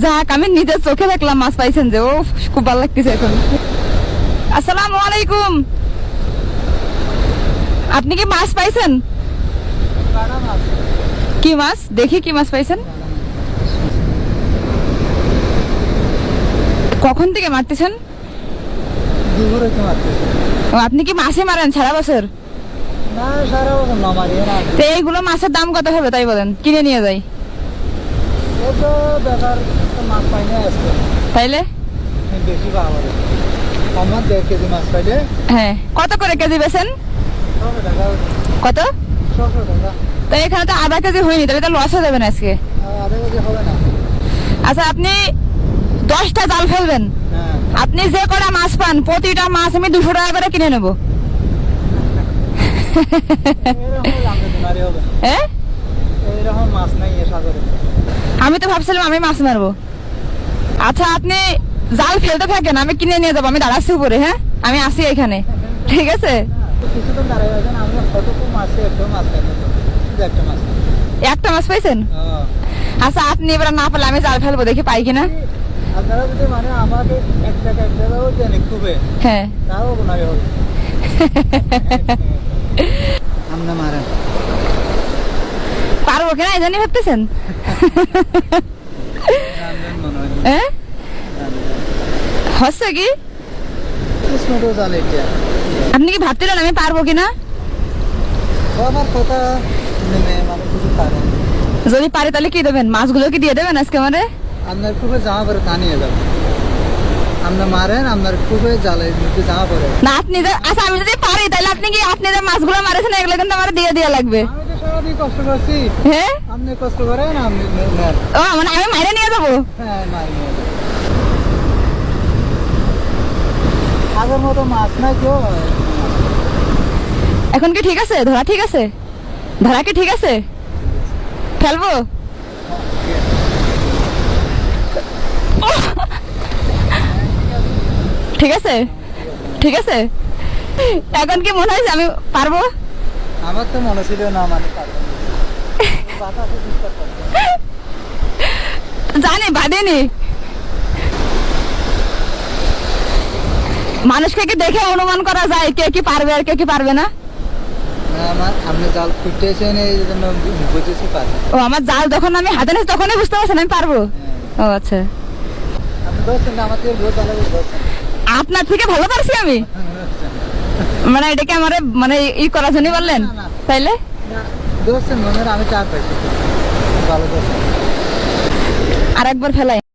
যাক আমি নিজের চোখে দেখলাম মাছ পাইছেন যে, ও খুব ভালো লাগতেছে এখন। আসসালামু আলাইকুম, আপনি কি মাছ পাইছেন? কি মাছ দেখি, কি মাছ পাইছেন? কখন থেকে মারতেছেন? ও, আপনি কি মাছই মারেন সারা বছর? না, সারা বছর না মারি না। তো এইগুলো মাছের দাম কত হবে তাই বলেন, কিনে নিয়ে যাই। ও তো বেকার, মাছ পাই না আজকে। তাইলে বেশি পাওয়া যায় আমার 1.5 কেজি মাছ পাইলে। হ্যাঁ, কত করে কেজি বেচেন? 100 টাকা। কত? 600 টাকা। তো এখানে তো আধা কেজি হয়নি, তাহলে তো লস হয়ে যাবেন আজকে। আধা কেজি হবে না। আচ্ছা, আপনি 10টা জাল ফেলবেন, হ্যাঁ, আপনি যে কটা মাছ পান প্রতিটা মাছ আমি 200 টাকা করে কিনে নেবো। এরকম জানতে তোমারই হবে। হ্যাঁ, এরকম মাছ নাই এ সাগরে। আমি তো ভাবছিলাম আমি মাছ মারবো। আচ্ছা, আপনি জাল ফেলতে থাকেন, আমি কিনে নিয়ে যাবো। আমি দাঁড়াচ্ছি উপরে, হ্যাঁ আমি আসি এখানে, ঠিক আছে? কিছুক্ষণ দাঁড়াই আছেন, আমি কতটুকু মাছে একটা মাছ পাই না তো। শুধু একটা মাছ পাই। একটা মাছ পাইছেন? হ্যাঁ। আচ্ছা, আপনি এবার না পারলে আমি জাল ফেলবো, দেখি পাই কিনা। আপনারা যদি মানে আমাকে 1 টাকা 1 টাকাও দেন খুবই, হ্যাঁ। তাও আপনারই হবে। আমরা মারেন পারবো কিনা এই জানি ভাবতেছেন? রান্ধেন মনে হয়। হ্যাঁ, হচ্ছে কি? কিসমতো জানে এটা। আপনি কি ভাবছিলেন আমি পারবো কিনা? আমার কথা নেমে মানে কিছু কারণ যদি পারি তাহলে কি দেবেন? মাছগুলো কি দিয়ে দেবেন আজকে আমারে? আপনার খুবই জামা পরে তা নিয়ে যাবেন। আপনি মারেন, আপনার খুবই জালে জামা পরে। না, আপনি আচ্ছা আমি যদি পারি তাহলে আপনি যে মাছগুলো মারেছেন এগুলো কিন্তু আমার দিয়ে দেওয়া লাগবে। আমি তো সারাদিন কষ্ট করছি, হ্যাঁ, আপনি কষ্ট করেন, আপনি নেন। ও মানে আমি মাইরে নিয়ে যাবো? হ্যাঁ, মারি নিয়ে যাবেন। আগের মতো মাছ নাই কেউ। এখন কি ঠিক আছে? ধরা ঠিক আছে? ধরা কি ঠিক আছে? ফেলবো? ঠিক আছে, ঠিক আছে। এখন কি মনে হয় যে আমি পারবো? আমার তো মনে ছিল না মানে পারবেন না। বাতাসে ডিস্টার্ব করছে। জানি বাদেনি, মানুষকে কি দেখে অনুমান করা যায় কে কি পারবে আর কে কি পারবে না? না, আমার আপনি জাল ফুটেছেন এই জন্য বুঝেছি পারবেন। ও, আমার জাল যখন আমি হাতে নিয়েছি তখনই বুঝতে পারছেন আমি পারবো। ও আচ্ছা, আপনি ধরছেন না, আমার থেকে বহুত ভালো করে ধরছেন। আপনার থেকে ভালো পারছি আমি? মানে এটাকে আমার মানে ই করার জন্য বললেন? না, না। তাইলে না, ধরছেন মনে হয় আমি চার পাইছি। ভালো ধরছেন। আর একবার ফেলাই।